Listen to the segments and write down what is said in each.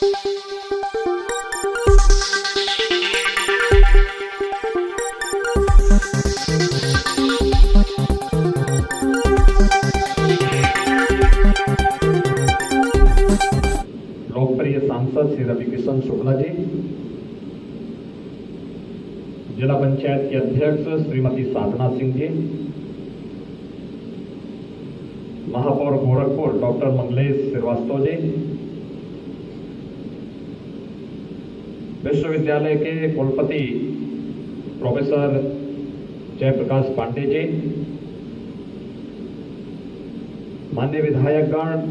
लोकप्रिय सांसद श्री रविकिशन शुक्ला जी, जिला पंचायत की अध्यक्ष श्रीमती साधना सिंह जी, महापौर गोरखपुर डॉक्टर मंगलेश श्रीवास्तव जी, विश्वविद्यालय के कुलपति प्रोफेसर जयप्रकाश पांडे जी, माननीय विधायकगण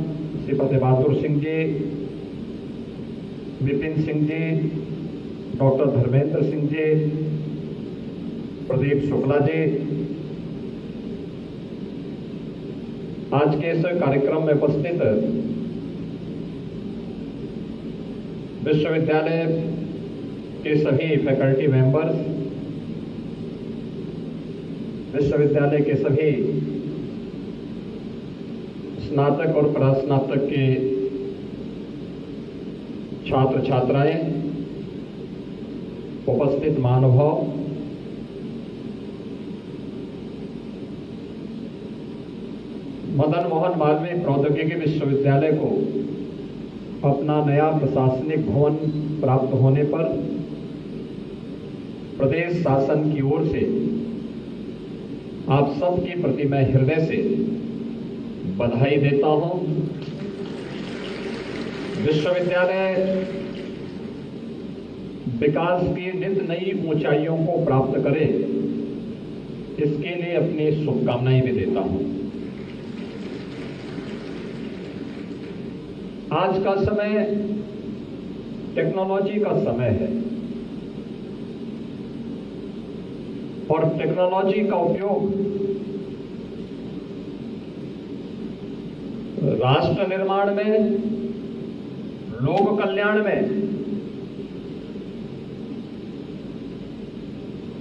श्री फतेह बहादुर सिंह जी, विपिन सिंह जी, डॉक्टर धर्मेंद्र सिंह जी, प्रदीप शुक्ला जी, आज के इस कार्यक्रम में उपस्थित विश्वविद्यालय के सभी फैकल्टी मेंबर्स, विश्वविद्यालय के सभी स्नातक और परास्नातक के छात्र छात्राएं, उपस्थित महानुभाव, मदन मोहन मालवीय प्रौद्योगिकी विश्वविद्यालय को अपना नया प्रशासनिक भवन प्राप्त होने पर प्रदेश शासन की ओर से आप सबके प्रति मैं हृदय से बधाई देता हूं। विश्वविद्यालय विकास की नित नई ऊंचाइयों को प्राप्त करे, इसके लिए अपनी शुभकामनाएं भी देता हूं। आज का समय टेक्नोलॉजी का समय है और टेक्नोलॉजी का उपयोग राष्ट्र निर्माण में, लोक कल्याण में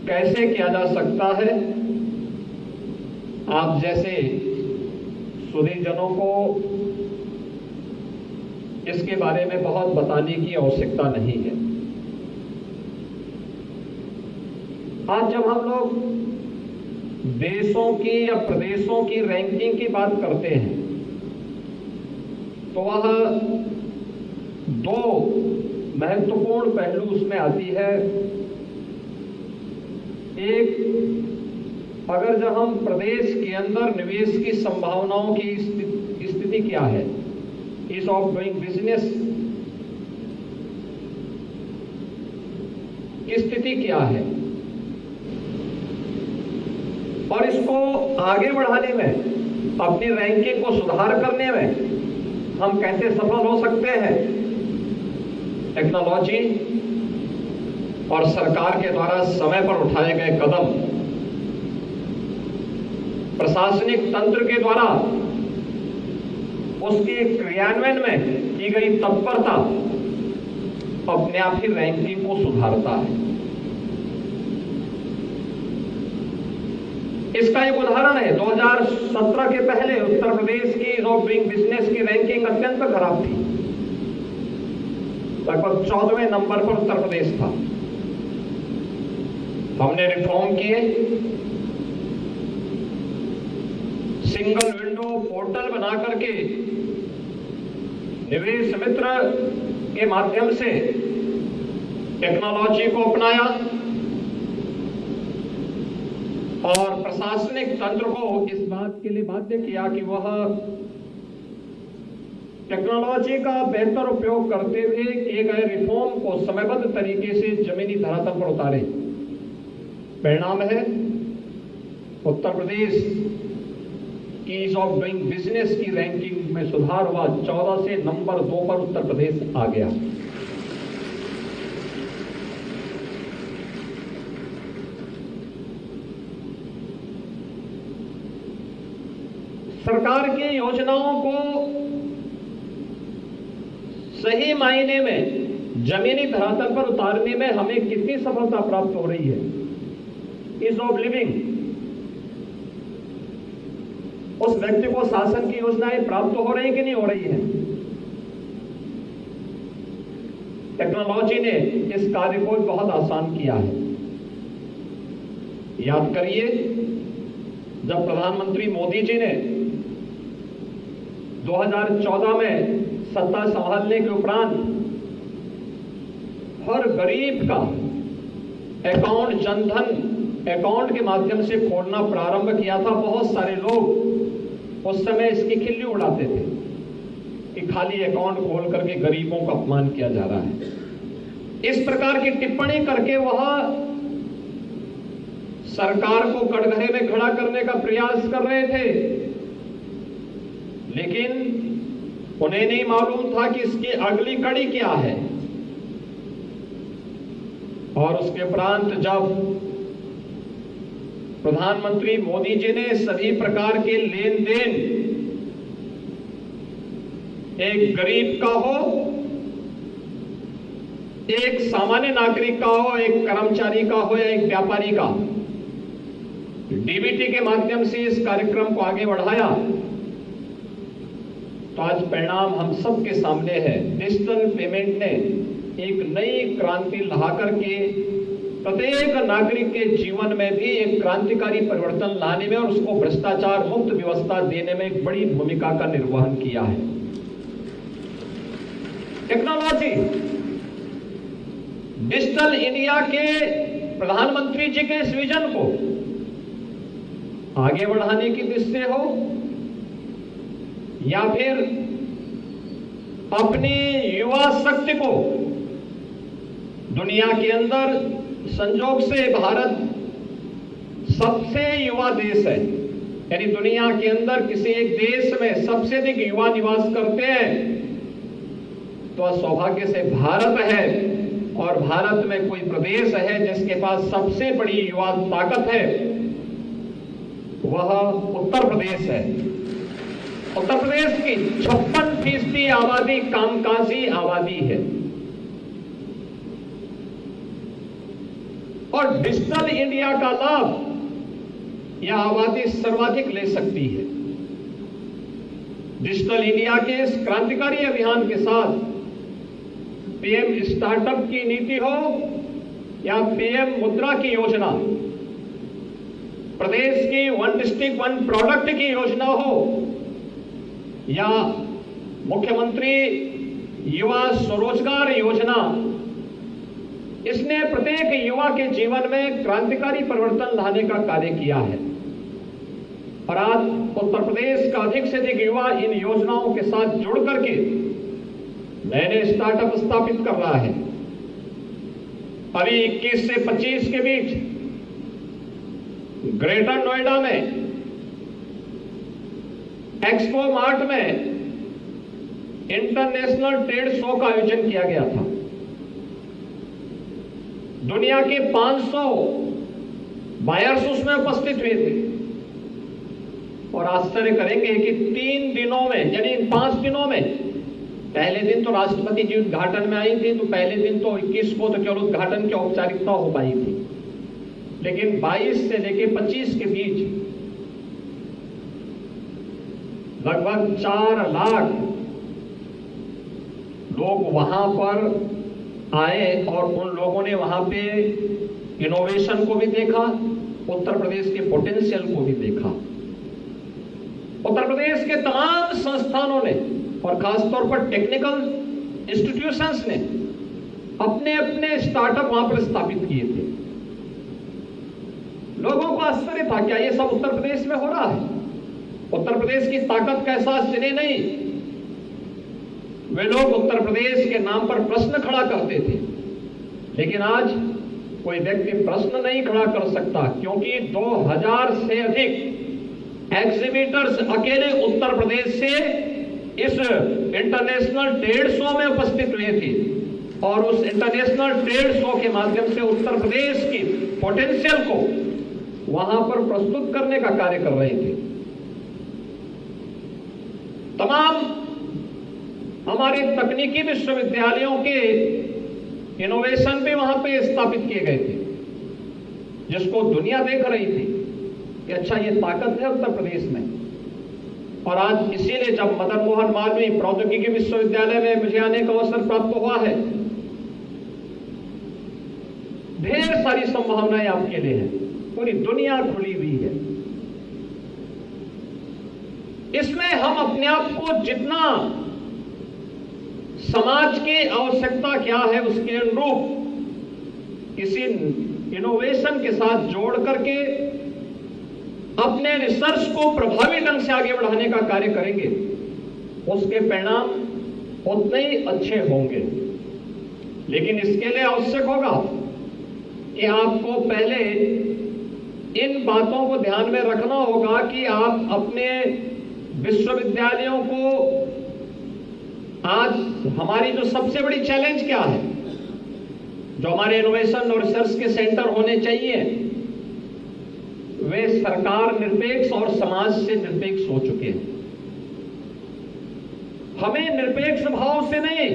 कैसे किया जा सकता है, आप जैसे सुधीजनों को इसके बारे में बहुत बताने की आवश्यकता नहीं है। आज जब हम लोग देशों की या प्रदेशों की रैंकिंग की बात करते हैं तो वह दो महत्वपूर्ण पहलू उसमें आती है। एक, अगर जब हम प्रदेश के अंदर निवेश की संभावनाओं की स्थिति क्या है, ईज ऑफ डूइंग बिजनेस की स्थिति क्या है, और इसको आगे बढ़ाने में, अपनी रैंकिंग को सुधार करने में हम कैसे सफल हो सकते हैं, टेक्नोलॉजी और सरकार के द्वारा समय पर उठाए गए कदम, प्रशासनिक तंत्र के द्वारा उसके क्रियान्वयन में की गई तत्परता अपने आप ही रैंकिंग को सुधारता है। इसका एक उदाहरण है, 2017 के पहले उत्तर प्रदेश की ईज ऑफ डूइंग बिजनेस की रैंकिंग अत्यंत खराब थी। लगभग 14वें नंबर पर उत्तर प्रदेश था। हमने रिफॉर्म किए, सिंगल विंडो पोर्टल बना करके निवेश मित्र के माध्यम से टेक्नोलॉजी को अपनाया और प्रशासनिक तंत्र को इस बात के लिए बाध्य किया कि वह टेक्नोलॉजी का बेहतर उपयोग करते हुए किए गए रिफॉर्म को समयबद्ध तरीके से जमीनी धरातल पर उतारे। परिणाम है, उत्तर प्रदेश की ईज ऑफ डूइंग बिजनेस की रैंकिंग में सुधार हुआ। 14 से नंबर 2 पर उत्तर प्रदेश आ गया। सरकार की योजनाओं को सही मायने में जमीनी धरातल पर उतारने में हमें कितनी सफलता प्राप्त हो रही है, ईज ऑफ लिविंग, उस व्यक्ति को शासन की योजनाएं प्राप्त हो रही कि नहीं हो रही है। टेक्नोलॉजी ने इस कार्य को बहुत आसान किया है। याद करिए, जब प्रधानमंत्री मोदी जी ने 2014 में सत्ता संभालने के उपरांत हर गरीब का अकाउंट, जनधन अकाउंट के माध्यम से खोलना प्रारंभ किया था, बहुत सारे लोग उस समय इसकी खिल्ली उड़ाते थे कि खाली अकाउंट खोल करके गरीबों का अपमान किया जा रहा है। इस प्रकार की टिप्पणी करके वह सरकार को कटघरे में खड़ा करने का प्रयास कर रहे थे, लेकिन उन्हें नहीं मालूम था कि इसकी अगली कड़ी क्या है। और उसके उपरांत जब प्रधानमंत्री मोदी जी ने सभी प्रकार के लेन देन, एक गरीब का हो, एक सामान्य नागरिक का हो, एक कर्मचारी का हो या एक व्यापारी का, डीबीटी के माध्यम से इस कार्यक्रम को आगे बढ़ाया, तो आज परिणाम हम सबके सामने है। डिजिटल पेमेंट ने एक नई क्रांति ला करके प्रत्येक नागरिक के जीवन में भी एक क्रांतिकारी परिवर्तन लाने में और उसको भ्रष्टाचार मुक्त व्यवस्था देने में एक बड़ी भूमिका का निर्वहन किया है। टेक्नोलॉजी डिजिटल इंडिया के प्रधानमंत्री जी के इस विजन को आगे बढ़ाने की दृष्टि से हो या फिर अपनी युवा शक्ति को दुनिया के अंदर, संजोग से भारत सबसे युवा देश है, यानी दुनिया के अंदर किसी एक देश में सबसे अधिक युवा निवास करते हैं, तो सौभाग्य से भारत है। और भारत में कोई प्रदेश है जिसके पास सबसे बड़ी युवा ताकत है, वह उत्तर प्रदेश है। उत्तर प्रदेश की 56% आबादी कामकाजी आबादी है और डिजिटल इंडिया का लाभ यह आबादी सर्वाधिक ले सकती है। डिजिटल इंडिया के इस क्रांतिकारी अभियान के साथ पीएम स्टार्टअप की नीति हो या पीएम मुद्रा की योजना, प्रदेश की 1 डिस्ट्रिक्ट 1 प्रोडक्ट की योजना हो या मुख्यमंत्री युवा स्वरोजगार योजना, इसने प्रत्येक युवा के जीवन में क्रांतिकारी परिवर्तन लाने का कार्य किया है। और आज उत्तर प्रदेश का अधिक से अधिक युवा इन योजनाओं के साथ जुड़ करके नए स्टार्टअप स्थापित कर रहा है। अभी 21 से 25 के बीच ग्रेटर नोएडा में एक्सपो मार्ट में इंटरनेशनल ट्रेड शो का आयोजन किया गया था। दुनिया के 500 बायर्स उसमें उपस्थित हुए थे और आश्चर्य करेंगे कि 3 दिनों में, यानी 5 दिनों में, पहले दिन तो राष्ट्रपति जी उद्घाटन में आई थी, तो पहले दिन तो 21 को तो केवल उद्घाटन की औपचारिकता हो पाई थी, लेकिन 22 से लेकर 25 के बीच लगभग 4 लाख लोग वहां पर आए और उन लोगों ने वहां पे इनोवेशन को भी देखा, उत्तर प्रदेश के पोटेंशियल को भी देखा। उत्तर प्रदेश के तमाम संस्थानों ने और खासतौर पर टेक्निकल इंस्टीट्यूशंस ने अपने अपने स्टार्टअप वहां पर स्थापित किए थे। लोगों को आश्चर्य था, क्या ये सब उत्तर प्रदेश में हो रहा है? उत्तर प्रदेश की ताकत का एहसास जिन्हें नहीं, वे लोग उत्तर प्रदेश के नाम पर प्रश्न खड़ा करते थे, लेकिन आज कोई व्यक्ति प्रश्न नहीं खड़ा कर सकता, क्योंकि 2000 से अधिक एग्जीबिटर्स अकेले उत्तर प्रदेश से इस इंटरनेशनल ट्रेड शो में उपस्थित हुए थे और उस इंटरनेशनल ट्रेड शो के माध्यम से उत्तर प्रदेश की पोटेंशियल को वहां पर प्रस्तुत करने का कार्य कर रहे थे। तमाम हमारे तकनीकी विश्वविद्यालयों के इनोवेशन भी वहां पे स्थापित किए गए थे, जिसको दुनिया देख रही थी कि अच्छा ये ताकत है उत्तर प्रदेश में। और आज इसीलिए जब मदन मोहन मालवीय प्रौद्योगिकी विश्वविद्यालय में मुझे आने का अवसर प्राप्त हुआ है, ढेर सारी संभावनाएं आपके लिए हैं, पूरी दुनिया खुली हुई है। इसमें हम अपने आप को जितना समाज की आवश्यकता क्या है उसके अनुरूप किसी इनोवेशन के साथ जोड़ करके अपने रिसर्च को प्रभावी ढंग से आगे बढ़ाने का कार्य करेंगे, उसके परिणाम उतने ही अच्छे होंगे। लेकिन इसके लिए आवश्यक होगा कि आपको पहले इन बातों को ध्यान में रखना होगा कि आप अपने विश्वविद्यालयों को, आज हमारी जो सबसे बड़ी चैलेंज क्या है, जो हमारे इनोवेशन और रिसर्च के सेंटर होने चाहिए, वे सरकार निरपेक्ष और समाज से निरपेक्ष हो चुके हैं। हमें निरपेक्ष भाव से नहीं,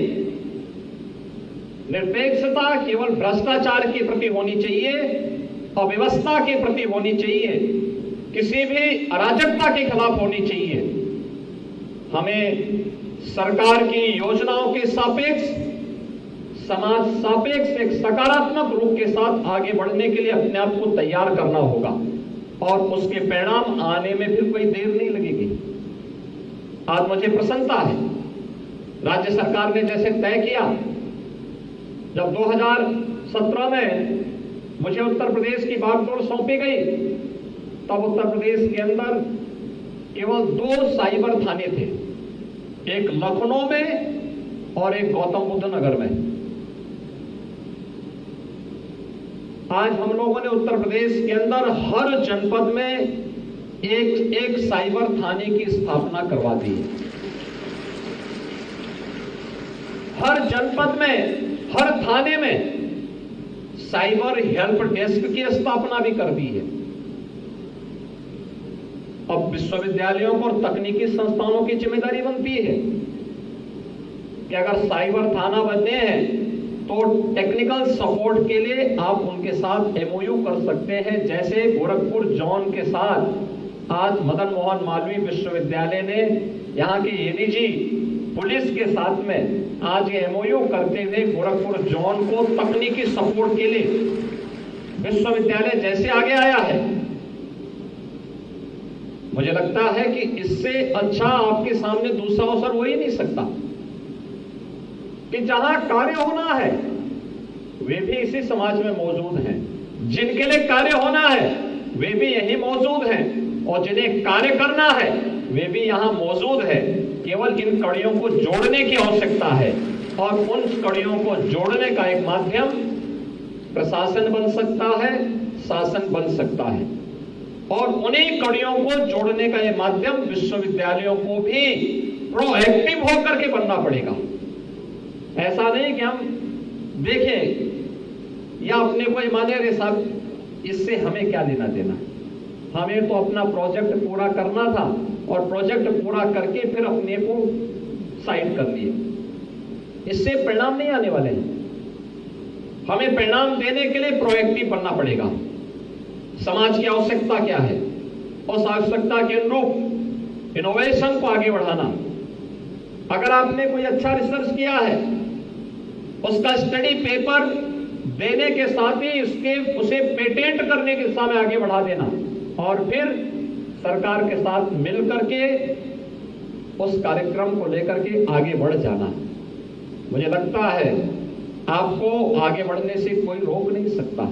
निरपेक्षता केवल भ्रष्टाचार के प्रति होनी चाहिए, अव्यवस्था के प्रति होनी चाहिए, किसी भी अराजकता के खिलाफ होनी चाहिए। हमें सरकार की योजनाओं के सापेक्ष, समाज सापेक्ष एक सकारात्मक रूप के साथ आगे बढ़ने के लिए अपने आप को तैयार करना होगा और उसके परिणाम आने में फिर कोई देर नहीं लगेगी। आज मुझे प्रसन्नता है, राज्य सरकार ने जैसे तय किया, जब 2017 में मुझे उत्तर प्रदेश की बागडोर सौंपी गई, तब उत्तर प्रदेश के अंदर केवल 2 साइबर थाने थे, एक लखनऊ में और एक गौतम बुद्ध नगर में। आज हम लोगों ने उत्तर प्रदेश के अंदर हर जनपद में एक साइबर थाने की स्थापना करवा दी है। हर जनपद में, हर थाने में साइबर हेल्प डेस्क की स्थापना भी कर दी है। अब विश्वविद्यालयों को और तकनीकी संस्थानों की जिम्मेदारी बनती है कि अगर साइबर थाना बनने हैं तो टेक्निकल सपोर्ट के लिए आप उनके साथ एमओयू कर सकते हैं। जैसे गोरखपुर जोन के साथ आज मदन मोहन मालवीय विश्वविद्यालय ने यहाँ के एडीजी पुलिस के साथ में आज ये एमओयू करते हुए गोरखपुर जोन को तकनीकी सपोर्ट के लिए विश्वविद्यालय जैसे आगे आया है, मुझे लगता है कि इससे अच्छा आपके सामने दूसरा अवसर हो ही नहीं सकता कि जहां कार्य होना है वे भी इसी समाज में मौजूद हैं, जिनके लिए कार्य होना है वे भी यही मौजूद हैं, और जिन्हें कार्य करना है वे भी यहां मौजूद है। केवल इन कड़ियों को जोड़ने की आवश्यकता है और उन कड़ियों को जोड़ने का एक माध्यम प्रशासन बन सकता है, शासन बन सकता है, और उन्हीं कड़ियों को जोड़ने का यह माध्यम विश्वविद्यालयों को भी प्रोएक्टिव होकर के बनना पड़ेगा। ऐसा नहीं कि हम देखें या अपने को ये माने, रे साहब इससे हमें क्या लेना देना, हमें तो अपना प्रोजेक्ट पूरा करना था और प्रोजेक्ट पूरा करके फिर अपने को साइड कर लिए, इससे परिणाम नहीं आने वाले हैं। हमें परिणाम देने के लिए प्रोएक्टिव बनना पड़ेगा। समाज की आवश्यकता क्या है, उस आवश्यकता के अनुरूप इनोवेशन को आगे बढ़ाना। अगर आपने कोई अच्छा रिसर्च किया है, उसका स्टडी पेपर देने के साथ ही उसे पेटेंट करने की दिशा में आगे बढ़ा देना और फिर सरकार के साथ मिल करके उस कार्यक्रम को लेकर के आगे बढ़ जाना। मुझे लगता है आपको आगे बढ़ने से कोई रोक नहीं सकता,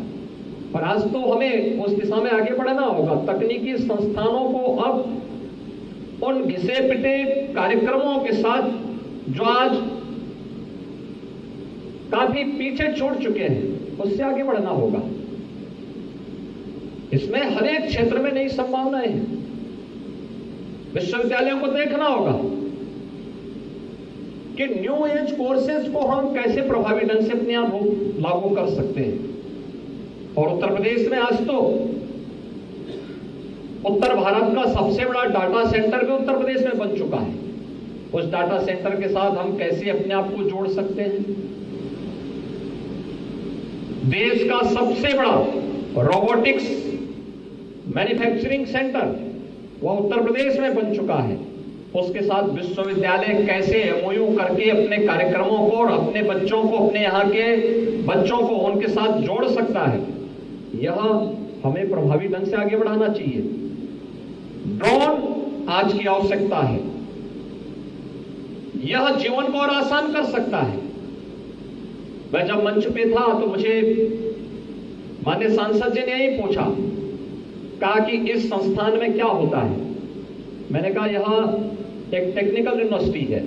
और आज तो हमें उस दिशा में आगे बढ़ना होगा। तकनीकी संस्थानों को अब उन घिसे पिटे कार्यक्रमों के साथ जो आज काफी पीछे छोड़ चुके हैं, उससे आगे बढ़ना होगा। इसमें हर एक क्षेत्र में नई संभावनाएं हैं। विश्वविद्यालयों को देखना होगा कि न्यू एज कोर्सेज को हम कैसे प्रभावी ढंग से अपने यहां लागू कर सकते हैं। और उत्तर प्रदेश में आज तो उत्तर भारत का सबसे बड़ा डाटा सेंटर भी उत्तर प्रदेश में बन चुका है। उस डाटा सेंटर के साथ हम कैसे अपने आप को जोड़ सकते हैं। देश का सबसे बड़ा रोबोटिक्स मैन्युफैक्चरिंग सेंटर वह उत्तर प्रदेश में बन चुका है। उसके साथ विश्वविद्यालय कैसे एमओयू करके अपने कार्यक्रमों को और अपने बच्चों को, अपने यहाँ के बच्चों को उनके साथ जोड़ सकता है, यह हमें प्रभावी ढंग से आगे बढ़ाना चाहिए। ड्रोन आज की आवश्यकता है, यह जीवन को और आसान कर सकता है। मैं जब मंच पे था तो मुझे माननीय सांसद जी ने यही पूछा, कहा कि इस संस्थान में क्या होता है। मैंने कहा यह एक टेक्निकल यूनिवर्सिटी है,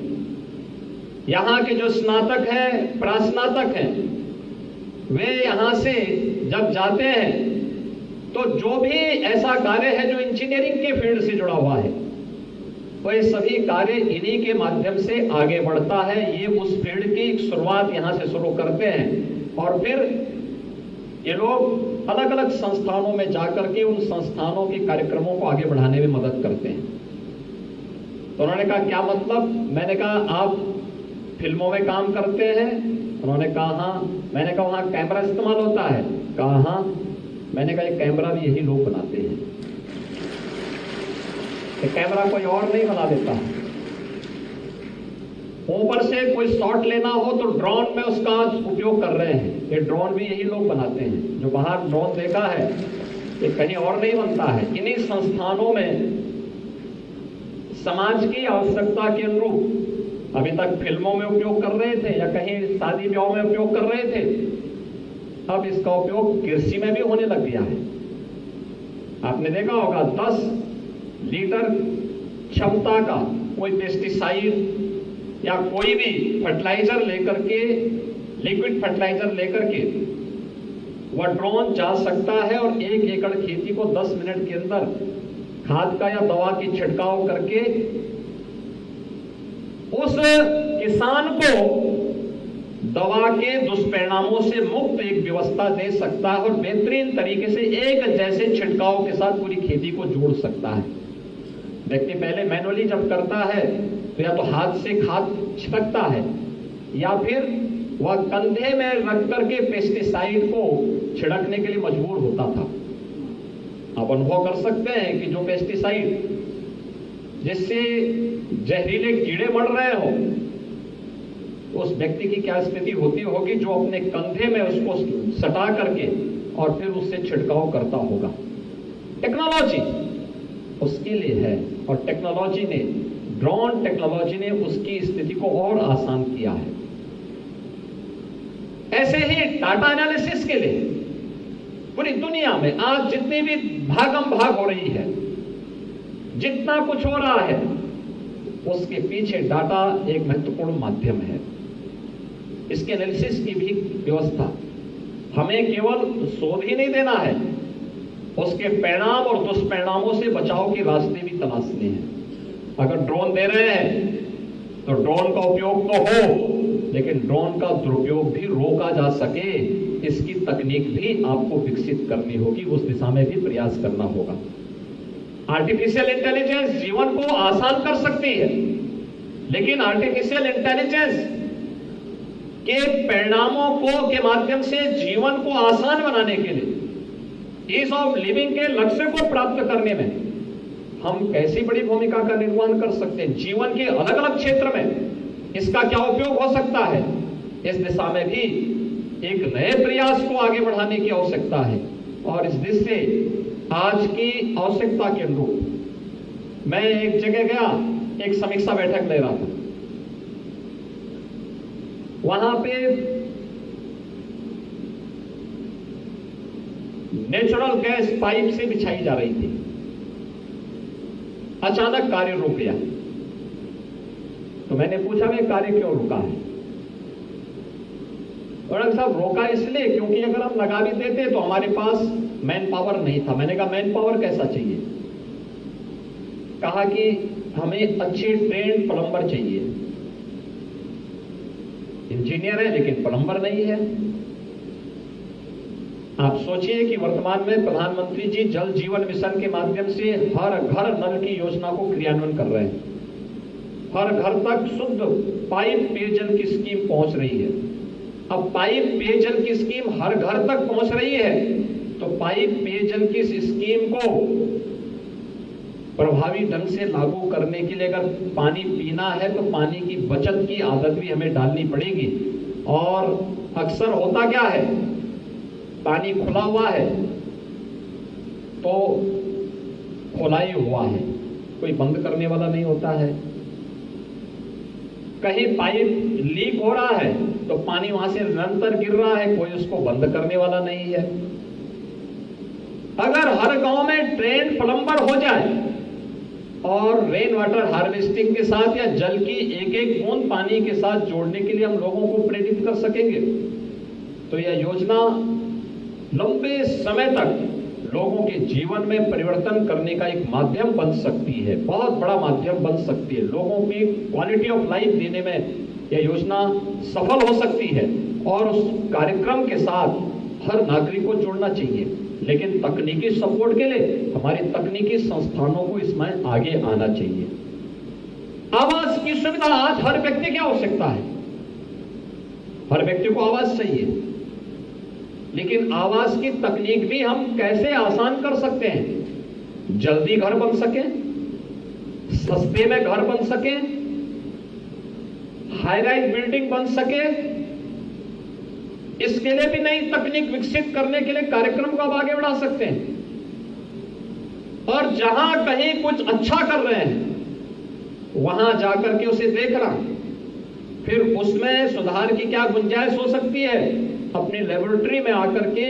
यहां के जो स्नातक हैं, प्रास्नातक हैं, वे यहां से जब जाते हैं तो जो भी ऐसा कार्य है जो इंजीनियरिंग के फील्ड से जुड़ा हुआ है, वह सभी कार्य इन्हीं के माध्यम से आगे बढ़ता है। ये उस फील्ड की शुरुआत यहां से शुरू करते हैं और फिर ये लोग अलग अलग संस्थानों में जाकर के उन संस्थानों के कार्यक्रमों को आगे बढ़ाने में मदद करते हैं। तो उन्होंने कहा क्या मतलब? मैंने कहा आप फिल्मों में काम करते हैं? उन्होंने कहा हाँ। मैंने कहा वहां कैमरा इस्तेमाल होता है? कहा हाँ। मैंने कहा ये कैमरा भी यही लोग बनाते हैं, ये कैमरा कोई और नहीं बना देता। ऊपर से कोई शॉट लेना हो तो ड्रोन में उसका उपयोग कर रहे हैं, ये ड्रोन भी यही लोग बनाते हैं। जो बाहर ड्रोन देखा है ये कहीं और नहीं बनता है। इन्हीं संस्थानों में समाज की आवश्यकता के अनुरूप अभी तक फिल्मों में उपयोग कर रहे थे या कहीं शादी ब्याह में उपयोग कर रहे थे, अब इसका उपयोग कृषि में भी होने लग गया है। आपने देखा होगा 10 लीटर क्षमता का कोई पेस्टिसाइड या कोई भी फर्टिलाइजर लेकर के, लिक्विड फर्टिलाइजर लेकर के वह ड्रोन जा सकता है और 1 एकड़ खेती को 10 मिनट के अंदर खाद का या दवा की छिड़काव करके उस किसान को दवा के दुष्परिणामों से मुक्त एक व्यवस्था दे सकता है और बेहतरीन तरीके से एक जैसे छिड़काव के साथ पूरी खेती को जोड़ सकता है। व्यक्ति पहले मैनुअली जब करता है तो या तो हाथ से खाद छिड़कता है या फिर वह कंधे में रख करके पेस्टिसाइड को छिड़कने के लिए मजबूर होता था। आप अनुभव कर सकते हैं कि जो पेस्टिसाइड जिससे जहरीले कीड़े मर रहे हो, उस व्यक्ति की क्या स्थिति होती होगी जो अपने कंधे में उसको सटा करके और फिर उससे छिड़काव करता होगा। टेक्नोलॉजी उसके लिए है और टेक्नोलॉजी ने, ड्रोन टेक्नोलॉजी ने उसकी स्थिति को और आसान किया है। ऐसे ही डाटा एनालिसिस के लिए पूरी दुनिया में आज जितनी भी भागम भाग हो रही है, जितना कुछ हो रहा है, उसके पीछे डाटा एक महत्वपूर्ण माध्यम है। इसके एनालिसिस की भी व्यवस्था हमें केवल शोध ही नहीं देना है, उसके परिणाम और दुष्परिणामों से बचाव के रास्ते भी तलाशने हैं। अगर ड्रोन दे रहे हैं तो ड्रोन का उपयोग तो हो, लेकिन ड्रोन का दुरुपयोग भी रोका जा सके, इसकी तकनीक भी आपको विकसित करनी होगी, उस दिशा में भी प्रयास करना होगा। आर्टिफिशियल इंटेलिजेंस जीवन को आसान कर सकती है, लेकिन आर्टिफिशियल इंटेलिजेंस के परिणामों को के माध्यम से जीवन को आसान बनाने के लिए, ईज ऑफ लिविंग के लक्ष्य को प्राप्त करने में हम कैसी बड़ी भूमिका का निर्वहन कर सकते हैं। जीवन के अलग अलग क्षेत्र में इसका क्या उपयोग हो सकता है, इस दिशा में भी एक नए प्रयास को आगे बढ़ाने की आवश्यकता है। और इस दिशा से आज की आवश्यकता के अनुरूप मैं एक जगह गया, एक समीक्षा बैठक ले रहा था। वहां पे नेचुरल गैस पाइप से बिछाई जा रही थी। अचानक कार्य रुक गया, तो मैंने पूछा वे कार्य क्यों रुका है? और साहब रोका इसलिए क्योंकि अगर हम लगा भी देते तो हमारे पास मैन पावर नहीं था। मैंने कहा मैन पावर कैसा चाहिए? कहा कि हमें अच्छे ट्रेंड प्लम्बर चाहिए। इंजीनियर है लेकिन प्लम्बर नहीं है। आप सोचिए कि वर्तमान में प्रधानमंत्री जी जल जीवन मिशन के माध्यम से हर घर नल की योजना को क्रियान्वयन कर रहे हैं। हर घर तक शुद्ध पाइप पेयजल की स्कीम पहुंच रही है। अब पाइप पेयजल की स्कीम हर घर तक पहुंच रही है, तो पाइप पेयजल की इस स्कीम को प्रभावी ढंग से लागू करने के लिए अगर पानी पीना है तो पानी की बचत की आदत भी हमें डालनी पड़ेगी। और अक्सर होता क्या है, पानी खुला हुआ है तो खुला ही हुआ है, कोई बंद करने वाला नहीं होता है। कहीं पाइप लीक हो रहा है तो पानी वहां से निरंतर गिर रहा है, कोई उसको बंद करने वाला नहीं है। अगर हर गांव में ट्रेन प्लम्बर हो जाए और रेन वाटर हार्वेस्टिंग के साथ या जल की एक एक बूंद पानी के साथ जोड़ने के लिए हम लोगों को प्रेरित कर सकेंगे तो यह योजना लंबे समय तक लोगों के जीवन में परिवर्तन करने का एक माध्यम बन सकती है, बहुत बड़ा माध्यम बन सकती है। लोगों की क्वालिटी ऑफ लाइफ देने में यह योजना सफल हो सकती है और उस कार्यक्रम के साथ हर नागरिक को जुड़ना चाहिए। लेकिन तकनीकी सपोर्ट के लिए हमारे तकनीकी संस्थानों को इसमें आगे आना चाहिए। आवास की सुविधा आज हर व्यक्ति की आवश्यकता है, हर व्यक्ति को आवास चाहिए, लेकिन आवास की तकनीक भी हम कैसे आसान कर सकते हैं, जल्दी घर बन सके, सस्ते में घर बन सके, हाई राइज बिल्डिंग बन सके, इसके लिए भी नई तकनीक विकसित करने के लिए कार्यक्रम को आप आगे बढ़ा सकते हैं। और जहां कहीं कुछ अच्छा कर रहे हैं वहां जाकर के उसे देखना, फिर उसमें सुधार की क्या गुंजाइश हो सकती है, अपनी लेबोरेटरी में आकर के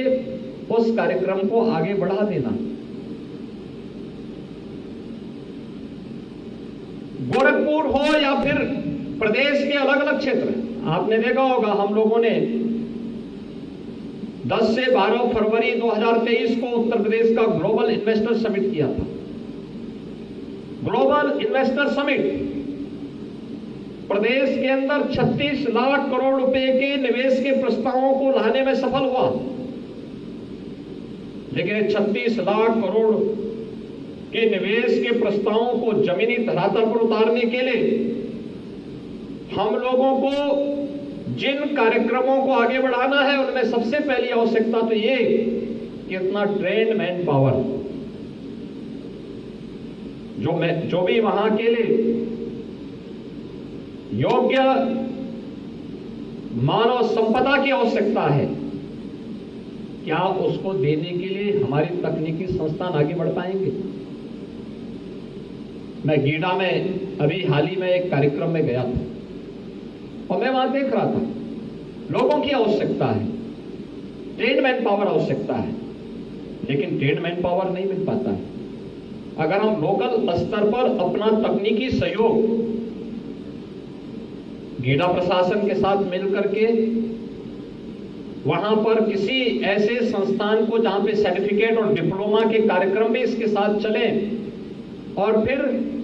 उस कार्यक्रम को आगे बढ़ा देना। गोरखपुर हो या फिर प्रदेश के अलग अलग क्षेत्र, आपने देखा होगा हम लोगों ने 10 से 12 फरवरी 2023 को उत्तर प्रदेश का ग्लोबल इन्वेस्टर समिट किया था। ग्लोबल इन्वेस्टर समिट प्रदेश के अंदर 36 लाख करोड़ रुपए के निवेश के प्रस्तावों को लाने में सफल हुआ, लेकिन 36 लाख करोड़ के निवेश के प्रस्तावों को जमीनी धरातल पर उतारने के लिए हम लोगों को जिन कार्यक्रमों को आगे बढ़ाना है उनमें सबसे पहली आवश्यकता तो ये कि इतना ट्रेन्ड मैन पावर जो भी वहां के लिए योग्य मानव संपदा की आवश्यकता है, क्या उसको देने के लिए हमारी तकनीकी संस्थान आगे बढ़ पाएंगे। मैं गीडा में अभी हाल ही में एक कार्यक्रम में गया था और मैं वहां देख रहा था लोगों की आवश्यकता है, ट्रेन्ड मैन पावर आवश्यकता है, लेकिन ट्रेन्ड मैन पावर नहीं मिल पाता है। अगर हम लोकल स्तर पर अपना तकनीकी सहयोग गीडा प्रशासन के साथ मिलकर के वहां पर किसी ऐसे संस्थान को जहां पे सर्टिफिकेट और डिप्लोमा के कार्यक्रम भी इसके साथ चले और फिर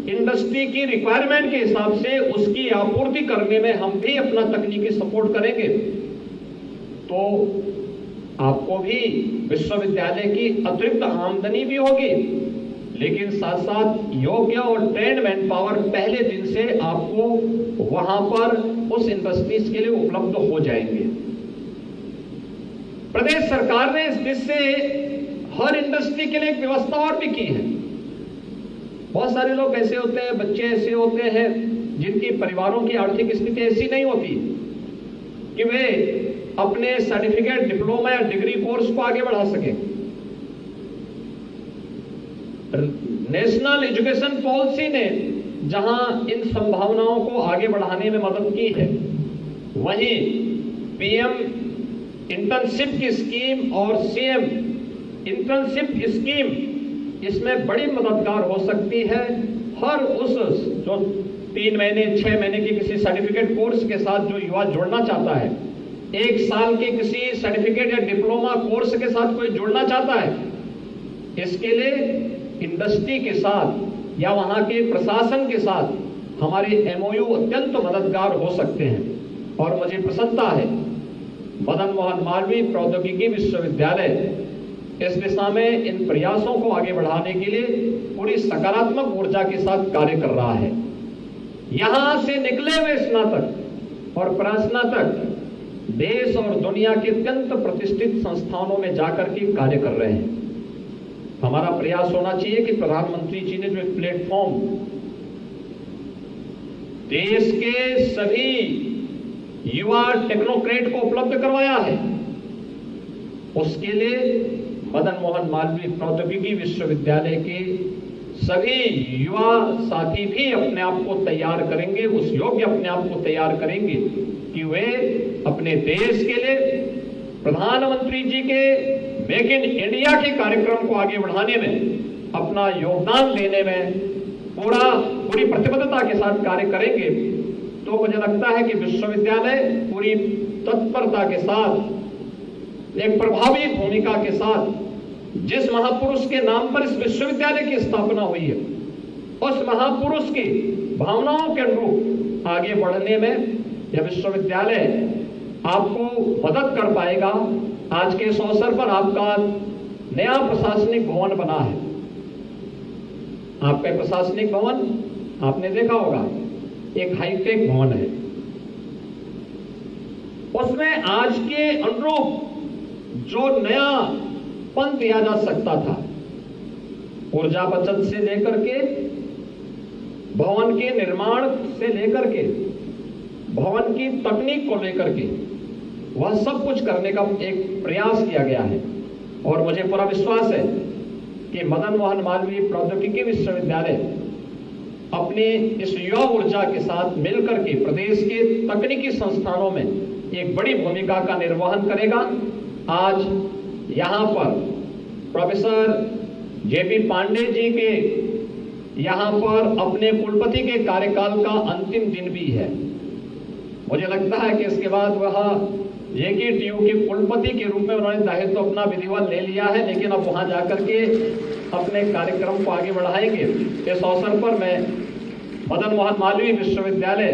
इंडस्ट्री की रिक्वायरमेंट के हिसाब से उसकी आपूर्ति करने में हम भी अपना तकनीकी सपोर्ट करेंगे तो आपको भी विश्वविद्यालय की अतिरिक्त आमदनी भी होगी, लेकिन साथ साथ योग्य और ट्रेन्ड मैन पावर पहले दिन से आपको वहां पर उस इंडस्ट्रीज के लिए उपलब्ध हो जाएंगे। प्रदेश सरकार ने इस दिशा से हर इंडस्ट्री के लिए एक व्यवस्था और भी की है। बहुत सारे लोग ऐसे होते हैं, बच्चे ऐसे होते हैं जिनकी परिवारों की आर्थिक स्थिति ऐसी नहीं होती कि वे अपने सर्टिफिकेट, डिप्लोमा या डिग्री कोर्स को आगे बढ़ा सके। नेशनल एजुकेशन पॉलिसी ने जहां इन संभावनाओं को आगे बढ़ाने में मदद की है, वहीं पीएम इंटर्नशिप की स्कीम और सीएम इंटर्नशिप स्कीम इसमें बड़ी मददगार हो सकती है। हर उस जो 3 महीने 6 महीने के किसी सर्टिफिकेट कोर्स के साथ जो युवा जुड़ना चाहता है, 1 साल के किसी सर्टिफिकेट या डिप्लोमा कोर्स के साथ कोई जुड़ना चाहता है, इसके लिए इंडस्ट्री के साथ या वहां के प्रशासन के साथ हमारे एमओयू अत्यंत मददगार हो सकते हैं। और मुझे प्रसन्नता है मदन मोहन मालवीय प्रौद्योगिकी विश्वविद्यालय इस दिशा में इन प्रयासों को आगे बढ़ाने के लिए पूरी सकारात्मक ऊर्जा के साथ कार्य कर रहा है। यहां से निकले हुए स्नातक और परास्नातक देश और दुनिया के अत्यंत प्रतिष्ठित संस्थानों में जाकर के कार्य कर रहे हैं। हमारा प्रयास होना चाहिए कि प्रधानमंत्री जी ने जो एक प्लेटफॉर्म देश के सभी युवा टेक्नोक्रेट को उपलब्ध करवाया है, उसके लिए मदन मोहन मालवीय प्रौद्योगिकी विश्वविद्यालय के सभी युवा साथी भी अपने आप को तैयार करेंगे, उस योग्य अपने आप को तैयार करेंगे कि वे अपने देश के लिए प्रधानमंत्री जी के मेक इन इंडिया के कार्यक्रम को आगे बढ़ाने में अपना योगदान देने में पूरी प्रतिबद्धता के साथ कार्य करेंगे। तो मुझे लगता है कि विश्वविद्यालय पूरी तत्परता के साथ, एक प्रभावी भूमिका के साथ, जिस महापुरुष के नाम पर इस विश्वविद्यालय की स्थापना हुई है, उस महापुरुष की भावनाओं के अनुरूप आगे बढ़ने में यह विश्वविद्यालय आपको मदद कर पाएगा। आज के इस अवसर पर आपका नया प्रशासनिक भवन बना है। आपका प्रशासनिक भवन आपने देखा होगा, एक हाईटेक भवन है। उसमें आज के अनुरूप जो नया पन दिया जा सकता था, ऊर्जा बचत से लेकर के, भवन के निर्माण से लेकर के, भवन की तकनीक को लेकर के, वह सब कुछ करने का एक प्रयास किया गया है। और मुझे पूरा विश्वास है कि मदन मोहन मालवीय प्रौद्योगिकी विश्वविद्यालय अपनी इस युवा ऊर्जा के साथ मिलकर के प्रदेश के तकनीकी संस्थानों में एक बड़ी भूमिका का निर्वहन करेगा। आज यहाँ पर प्रोफेसर जेपी पांडे जी के यहाँ पर अपने कुलपति के कार्यकाल का अंतिम दिन भी है। मुझे लगता है कि इसके बाद वह जेकेटीयू के कुलपति के रूप में उन्होंने दायित्व अपना विधिवत ले लिया है, लेकिन अब वहां जाकर के अपने कार्यक्रम को आगे बढ़ाएंगे। इस अवसर पर मैं मदन मोहन मालवीय विश्वविद्यालय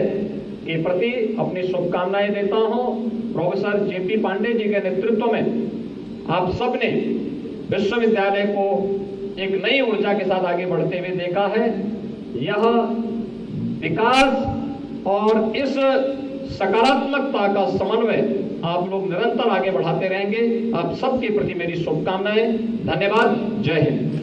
के प्रति अपनी शुभकामनाएं देता हूं। प्रोफेसर जेपी पांडे जी के नेतृत्व में आप सबने विश्वविद्यालय को एक नई ऊर्जा के साथ आगे बढ़ते हुए देखा है। यह विकास और इस सकारात्मकता का समन्वय आप लोग निरंतर आगे बढ़ाते रहेंगे। आप सबके प्रति मेरी शुभकामनाएं। धन्यवाद। जय हिंद।